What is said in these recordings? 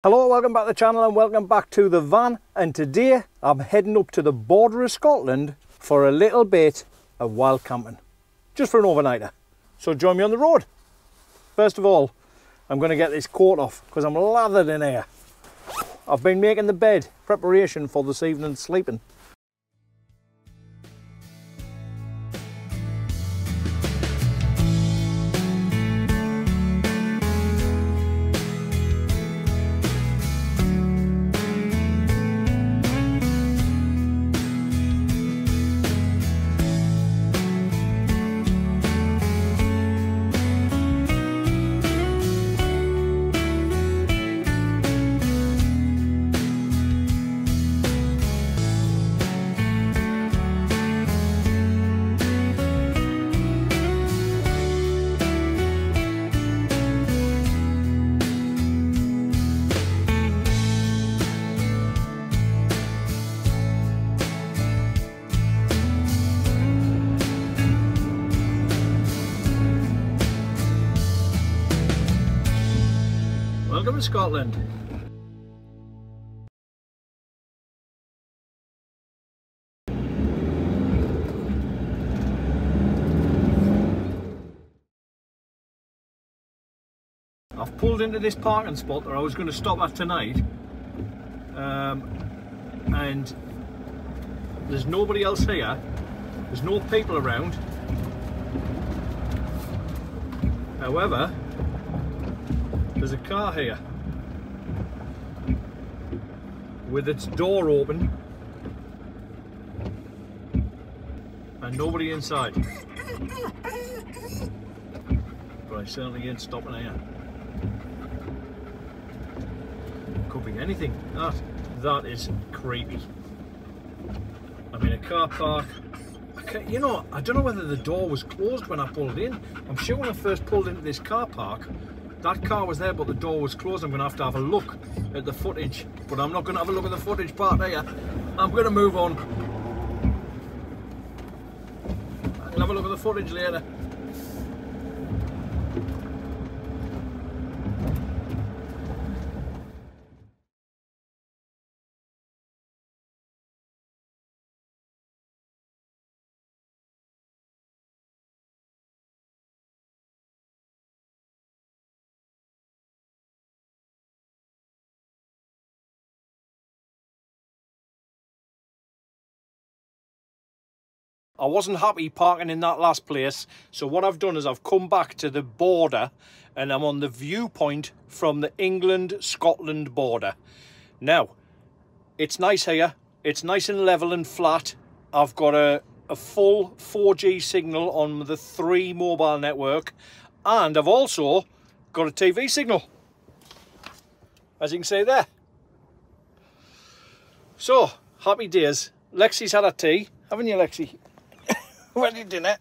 Hello, welcome back to the channel and welcome back to the van. And today I'm heading up to the border of Scotland for a little bit of wild camping, just for an overnighter. So join me on the road. First of all, I'm going to get this coat off because I'm lathered in here. I've been making the bed, preparation for this evening's sleeping. Welcome to Scotland. I've pulled into this parking spot that I was going to stop at tonight, and there's nobody else here. There's no people around. However, there's a car here with its door open and nobody inside. But I certainly ain't stopping here. Could be anything. That is creepy. I'm in a car park. You know, I don't know whether the door was closed when I pulled in. I'm sure when I first pulled into this car park, that car was there, but the door was closed. I'm going to have a look at the footage, but I'm not going to have a look at the footage part here. I'm going to move on. I'll have a look at the footage later. I wasn't happy parking in that last place, so what I've done is I've come back to the border and I'm on the viewpoint from the England-Scotland border. Now, it's nice here, it's nice and level and flat. I've got a full 4G signal on the 3 mobile network, and I've also got a TV signal, as you can see there. So, happy days. Lexi's had her tea, haven't you, Lexi? Ready dinner.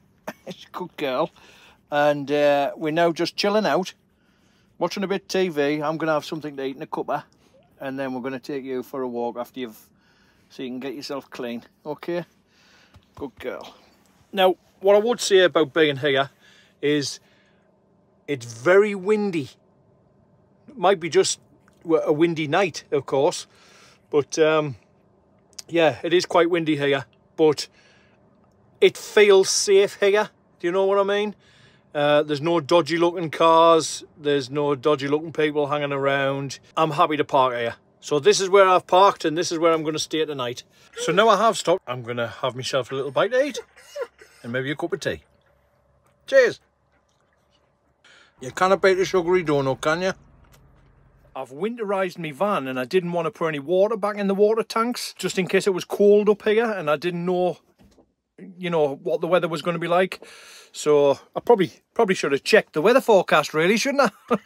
She's a good girl, and we're now just chilling out, watching a bit of TV. I'm going to have something to eat in a cuppa, and then we're going to take you for a walk after so you can get yourself clean. Okay, good girl. Now, what I would say about being here is it's very windy. It might be just a windy night, of course, but yeah, it is quite windy here, but it feels safe here. Do you know what I mean? There's no dodgy looking cars. There's no dodgy looking people hanging around. I'm happy to park here. So this is where I've parked and this is where I'm going to stay tonight. So now I have stopped. I'm going to have myself a little bite to eat and maybe a cup of tea. Cheers. You can't beat a sugary donut, can you? I've winterized my van and I didn't want to put any water back in the water tanks just in case it was cold up here and I didn't know, you know, what the weather was going to be like. So I probably should have checked the weather forecast, really, shouldn't I?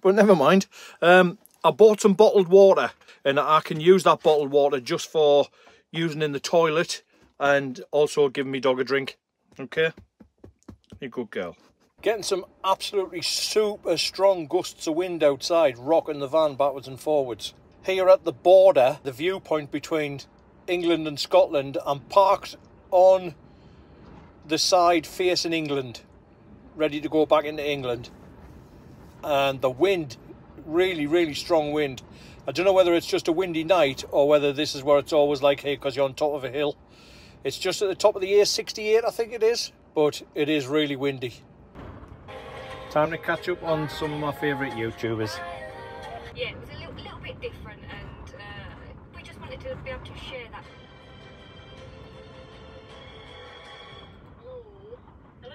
But never mind. I bought some bottled water and I can use that bottled water just for using in the toilet and also giving me dog a drink. Okay, you good girl. Getting some absolutely super strong gusts of wind outside, rocking the van backwards and forwards. Here at the border, the viewpoint between England and Scotland, I'm parked on the side facing England, ready to go back into England. And the wind really, really strong wind. I don't know whether it's just a windy night or whether this is where it's always like here because you're on top of a hill. It's just at the top of the A68, I think it is, but it is really windy. Time to catch up on some of my favourite YouTubers. Yeah, it was a little bit different, and we just wanted to be able to share that. Hello.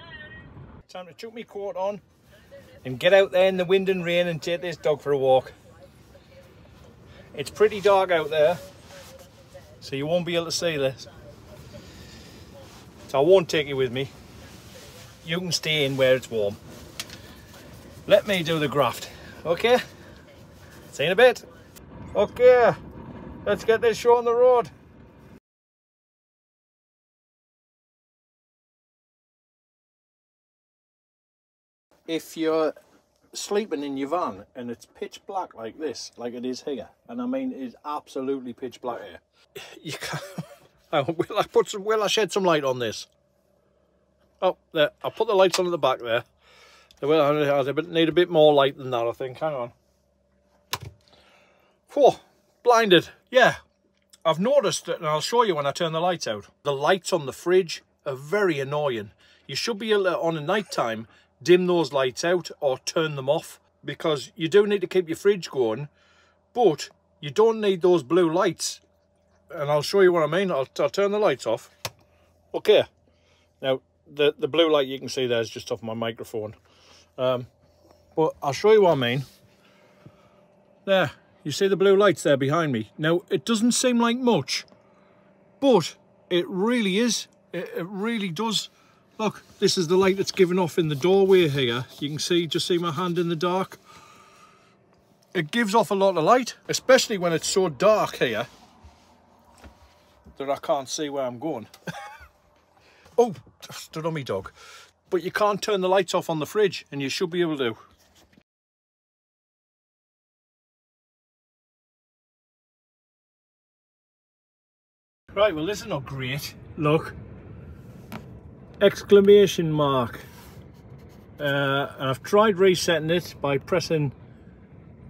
Time to chuck my coat on and get out there in the wind and rain and take this dog for a walk. It's pretty dark out there, so you won't be able to see this. So I won't take you with me. You can stay in where it's warm. Let me do the graft, okay? See you in a bit. Okay, let's get this show on the road. If you're sleeping in your van and it's pitch black like this, like it is here, and I mean it's absolutely pitch black here, you can't. Oh, will I shed some light on this? Oh, there. I'll put the lights on at the back there. They need a bit more light than that, I think. Hang on. Whoa, blinded. Yeah, I've noticed that, and I'll show you when I turn the lights out. The lights on the fridge are very annoying. You should be able to, on a night time, dim those lights out or turn them off, because you do need to keep your fridge going, but you don't need those blue lights. And I'll show you what I mean. I'll turn the lights off. Okay. Now, the blue light you can see there is just off my microphone. But I'll show you what I mean. There. You see the blue lights there behind me? Now, it doesn't seem like much, but it really is. It really does. Look, this is the light that's given off in the doorway here. You can see, just see my hand in the dark. It gives off a lot of light, especially when it's so dark here that I can't see where I'm going. Oh, I stood on me dog. But you can't turn the lights off on the fridge, and you should be able to. Right, well, this is not great. Look. Exclamation mark. And I've tried resetting it by pressing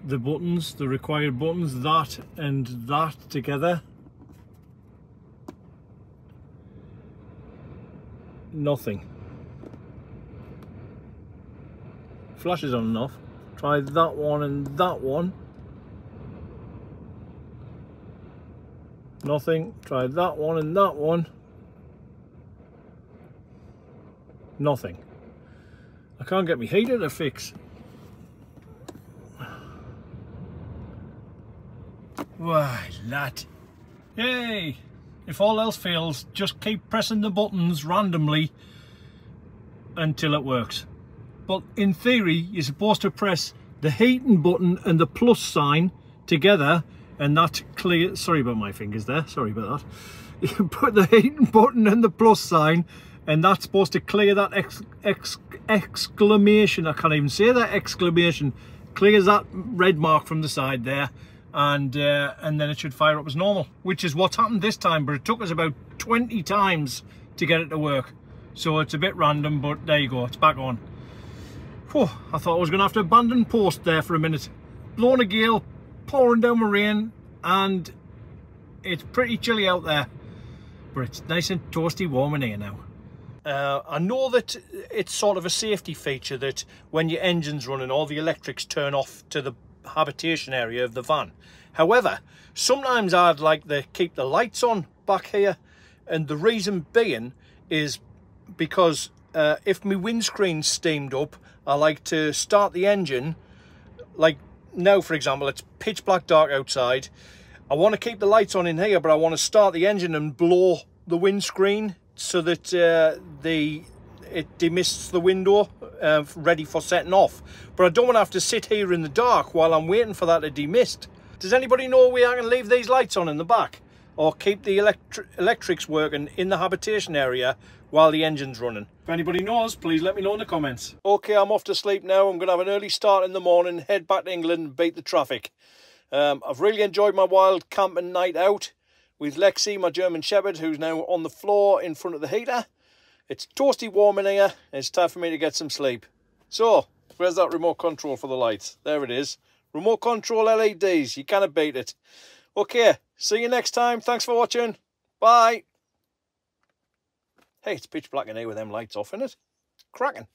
the buttons, the required buttons, that and that together. Nothing. Flashes on and off. Try that one and that one. Nothing. Try that one and that one. Nothing. I can't get my heater to fix. Why, lad. Yay! If all else fails, just keep pressing the buttons randomly until it works. But in theory, you're supposed to press the heating button and the plus sign together, and that clear. Sorry about my fingers there. Sorry about that. You put the heating button and the plus sign, and that's supposed to clear that exclamation. I can't even say that exclamation. Clears that red mark from the side there. And then it should fire up as normal, which is what's happened this time, but it took us about 20 times to get it to work. So it's a bit random, but there you go, it's back on. Whew, I thought I was going to have to abandon post there for a minute. Blowing a gale, pouring down with rain, and it's pretty chilly out there, but it's nice and toasty warm in here now. I know that it's sort of a safety feature that when your engine's running, all the electrics turn off to the habitation area of the van. However, sometimes I'd like to keep the lights on back here, and the reason being is because if my windscreen's steamed up, I like to start the engine. Like now, for example, it's pitch black dark outside. I want to keep the lights on in here, but I want to start the engine and blow the windscreen so that it demists the window, ready for setting off. But I don't want to have to sit here in the dark while I'm waiting for that to demist. Does anybody know where I can leave these lights on in the back, or keep the electrics working in the habitation area while the engine's running? If anybody knows, please let me know in the comments. Okay, I'm off to sleep now. I'm going to have an early start in the morning, head back to England and beat the traffic. I've really enjoyed my wild camping night out with Lexi, my German Shepherd, who's now on the floor in front of the heater. It's toasty warm in here, and it's time for me to get some sleep. So, where's that remote control for the lights? There it is. Remote control LEDs. You cannot beat it. Okay, see you next time. Thanks for watching. Bye. Hey, it's pitch black in here with them lights off, isn't it? Cracking.